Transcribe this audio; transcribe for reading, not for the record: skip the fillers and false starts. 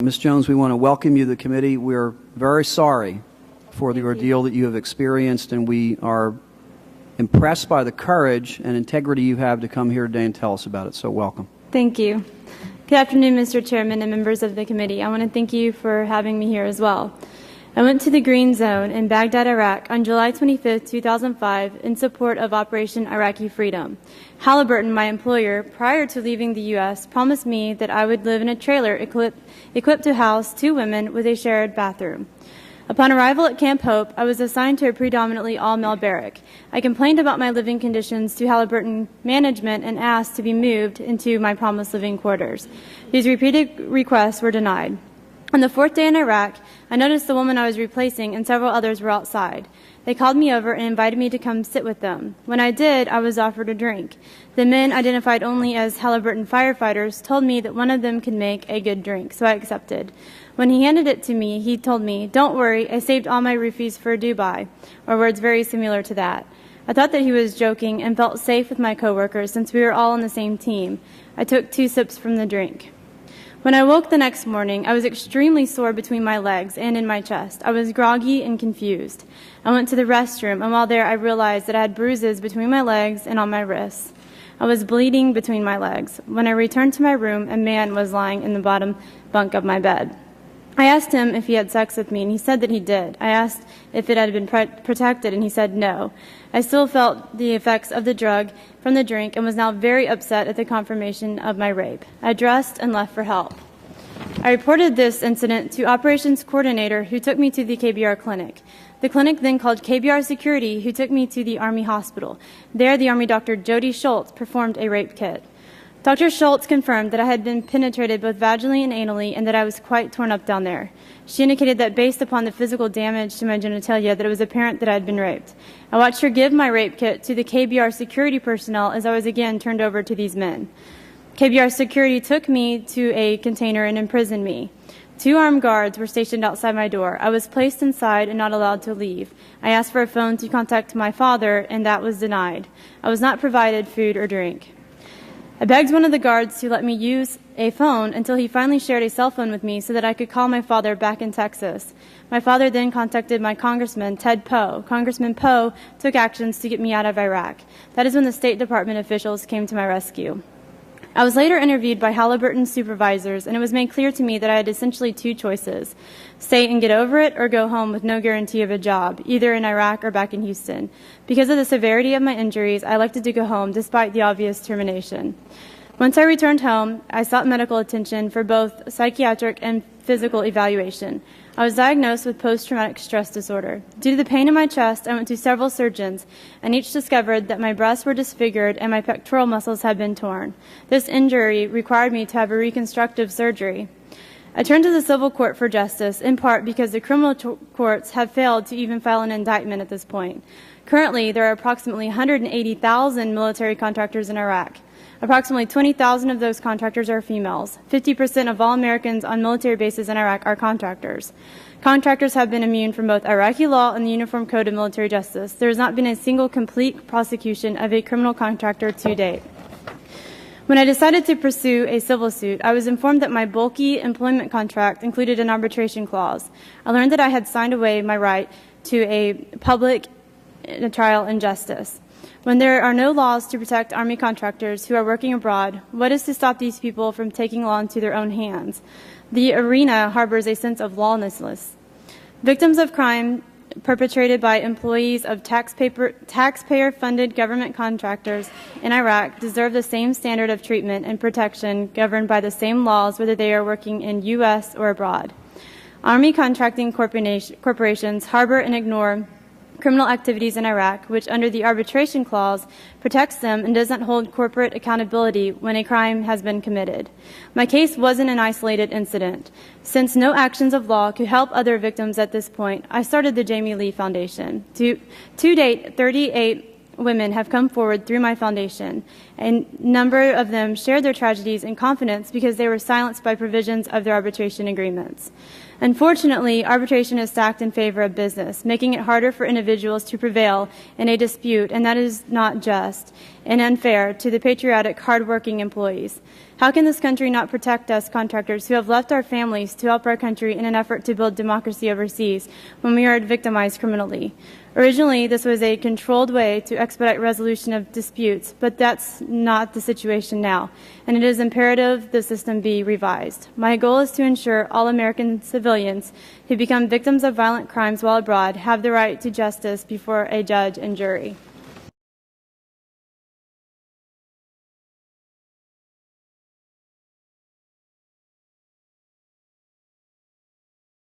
Ms. Jones, we want to welcome you to the committee. We're very sorry for the ordeal that you have experienced, and we are impressed by the courage and integrity you have to come here today and tell us about it. So welcome. Thank you. Good afternoon, Mr. Chairman and members of the committee. I want to thank you for having me here as well. I went to the Green Zone in Baghdad, Iraq on July 25, 2005 in support of Operation Iraqi Freedom. Halliburton, my employer, prior to leaving the U.S., promised me that I would live in a trailer equipped to house 2 women with a shared bathroom. Upon arrival at Camp Hope, I was assigned to a predominantly all-male barrack. I complained about my living conditions to Halliburton management and asked to be moved into my promised living quarters. These repeated requests were denied. On the 4th day in Iraq, I noticed the woman I was replacing and several others were outside. They called me over and invited me to come sit with them. When I did, I was offered a drink. The men, identified only as Halliburton firefighters, told me that one of them could make a good drink, so I accepted. When he handed it to me, he told me, "Don't worry, I saved all my roofies for Dubai," or words very similar to that. I thought that he was joking and felt safe with my coworkers since we were all on the same team. I took 2 sips from the drink. When I woke the next morning, I was extremely sore between my legs and in my chest. I was groggy and confused. I went to the restroom, and while there, I realized that I had bruises between my legs and on my wrists. I was bleeding between my legs. When I returned to my room, a man was lying in the bottom bunk of my bed. I asked him if he had sex with me, and he said that he did. I asked if it had been protected, and he said no. I still felt the effects of the drug from the drink and was now very upset at the confirmation of my rape. I dressed and left for help. I reported this incident to operations coordinator, who took me to the KBR clinic. The clinic then called KBR security, who took me to the Army hospital. There, the Army doctor Jody Schultz performed a rape kit. Dr. Schultz confirmed that I had been penetrated both vaginally and anally and that I was quite torn up down there. She indicated that based upon the physical damage to my genitalia that it was apparent that I had been raped. I watched her give my rape kit to the KBR security personnel as I was again turned over to these men. KBR security took me to a container and imprisoned me. 2 armed guards were stationed outside my door. I was placed inside and not allowed to leave. I asked for a phone to contact my father, and that was denied. I was not provided food or drink. I begged one of the guards to let me use a phone until he finally shared a cell phone with me so that I could call my father back in Texas. My father then contacted my congressman, Ted Poe. Congressman Poe took actions to get me out of Iraq. That is when the State Department officials came to my rescue. I was later interviewed by Halliburton's supervisors, and it was made clear to me that I had essentially 2 choices: stay and get over it, or go home with no guarantee of a job, either in Iraq or back in Houston. Because of the severity of my injuries, I elected to go home despite the obvious termination. Once I returned home, I sought medical attention for both psychiatric and physical evaluation. I was diagnosed with post-traumatic stress disorder. Due to the pain in my chest, I went to several surgeons, and each discovered that my breasts were disfigured and my pectoral muscles had been torn. This injury required me to have a reconstructive surgery. I turned to the civil court for justice, in part because the criminal courts have failed to even file an indictment at this point. Currently, there are approximately 180,000 military contractors in Iraq. Approximately 20,000 of those contractors are females. 50% of all Americans on military bases in Iraq are contractors. Contractors have been immune from both Iraqi law and the Uniform Code of Military Justice. There has not been a single complete prosecution of a criminal contractor to date. When I decided to pursue a civil suit, I was informed that my bulky employment contract included an arbitration clause. I learned that I had signed away my right to a public trial and justice. When there are no laws to protect Army contractors who are working abroad, what is to stop these people from taking law into their own hands? The arena harbors a sense of lawlessness. Victims of crime perpetrated by employees of taxpayer-funded government contractors in Iraq deserve the same standard of treatment and protection governed by the same laws whether they are working in U.S. or abroad. Army contracting corporations harbor and ignore criminal activities in Iraq, which under the arbitration clause protects them and doesn't hold corporate accountability when a crime has been committed. My case wasn't an isolated incident. Since no actions of law could help other victims at this point, I started the Jamie Lee Foundation. To date, 38 women have come forward through my foundation. A number of them shared their tragedies in confidence because they were silenced by provisions of their arbitration agreements. Unfortunately, arbitration is stacked in favor of business, making it harder for individuals to prevail in a dispute, and that is not just. and unfair to the patriotic, hardworking employees. How can this country not protect us contractors who have left our families to help our country in an effort to build democracy overseas when we are victimized criminally? Originally, this was a controlled way to expedite resolution of disputes, but that's not the situation now, and it is imperative the system be revised. My goal is to ensure all American civilians who become victims of violent crimes while abroad have the right to justice before a judge and jury.